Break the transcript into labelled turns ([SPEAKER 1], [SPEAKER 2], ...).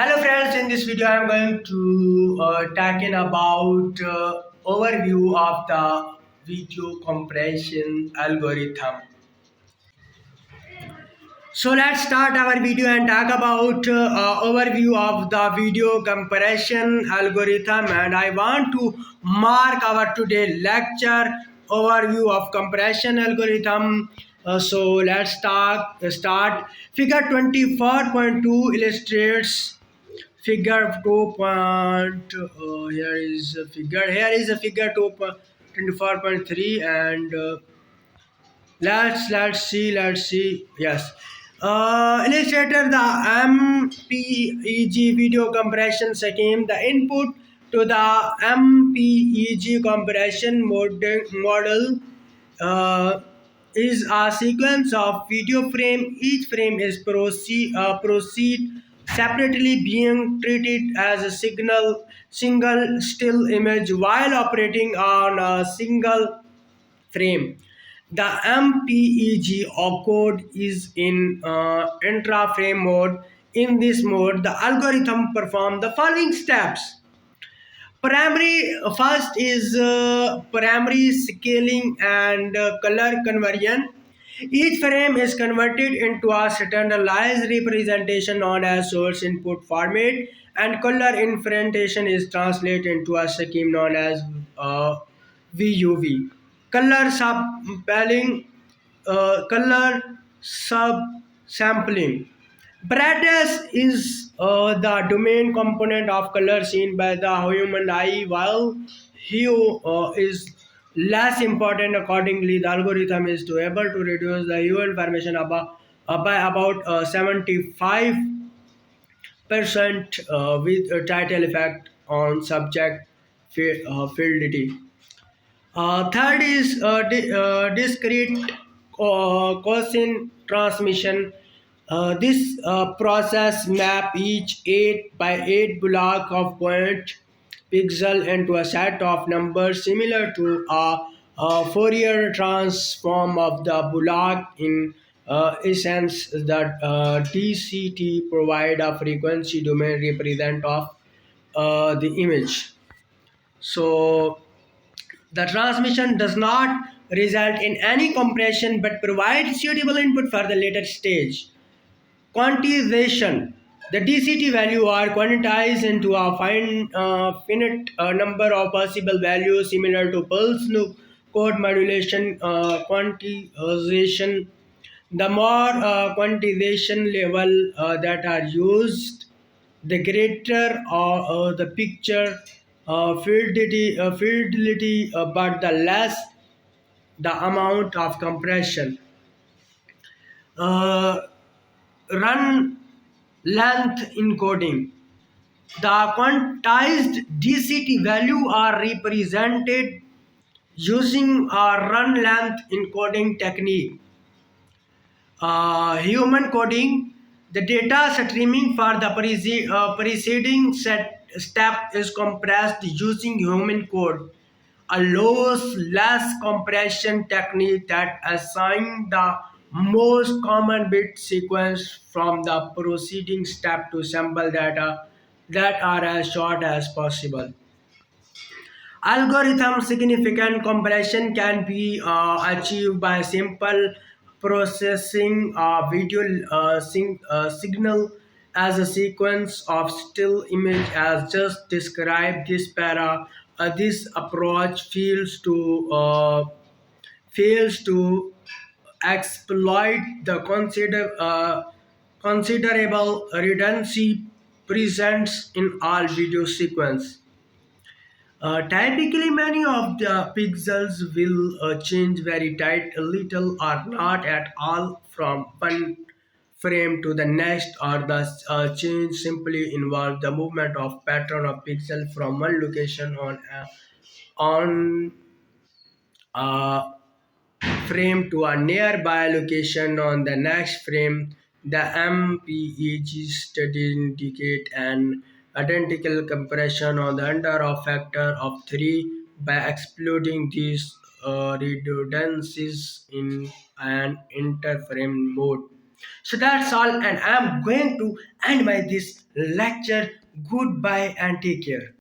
[SPEAKER 1] Hello friends, in this video I am going to talking about overview of the video compression algorithm. So let's start our video and talk about overview of the video compression algorithm, and I want to mark our today lecture overview of compression algorithm. So let's start. Figure 24.2 illustrates figure 2 point here is a figure 24.3 and let's see yes illustrator the mpeg video compression scheme. The input to the mpeg compression model uh, is a sequence of video frame. Each frame is proceed separately, being treated as a single still image while operating on a single frame. The MPEG code is in intra-frame mode. In this mode, the algorithm performs the following steps. Primary first is primary scaling and color conversion. Each frame is converted into a standardized representation known as source input format, and color indentation is translated into a scheme known as VUV. Color sampling, color subsampling. Brightness is the domain component of color seen by the human eye, while hue is less important. Accordingly, the algorithm is to able to reduce the hue information by about 75% with a title effect on subject fidelity. Third is discrete cosine transmission. This process map each 8 by 8 block of point pixel into a set of numbers similar to a Fourier transform of the block. In essence, the DCT provide a frequency domain represent of the image. So the transmission does not result in any compression but provides suitable input for the later stage. Quantization. The DCT value are quantized into a finite number of possible values similar to pulse code modulation quantization. The more quantization level that are used, the greater the picture fidelity, but the less the amount of compression. Uh, Run length encoding. The quantized DCT value are represented using a run length encoding technique. Human coding. The data streaming for the preceding step is compressed using human code, a lossless compression technique that assigns the most common bit sequence from the preceding step to sample data that are as short as possible. Algorithm significant compression can be achieved by simple processing a video signal as a sequence of still image as just described. This approach fails to exploit the considerable redundancy presents in all video sequence. Typically, many of the pixels will change very tight, a little or not at all from one frame to the next, or the change simply involve the movement of pattern of pixel from one location on a frame to a nearby location on the next frame. The MPEG study indicate an identical compression on the under a factor of 3 by excluding these redundancies in an interframe mode. So that's all, and I'm going to end my this lecture. Goodbye and take care.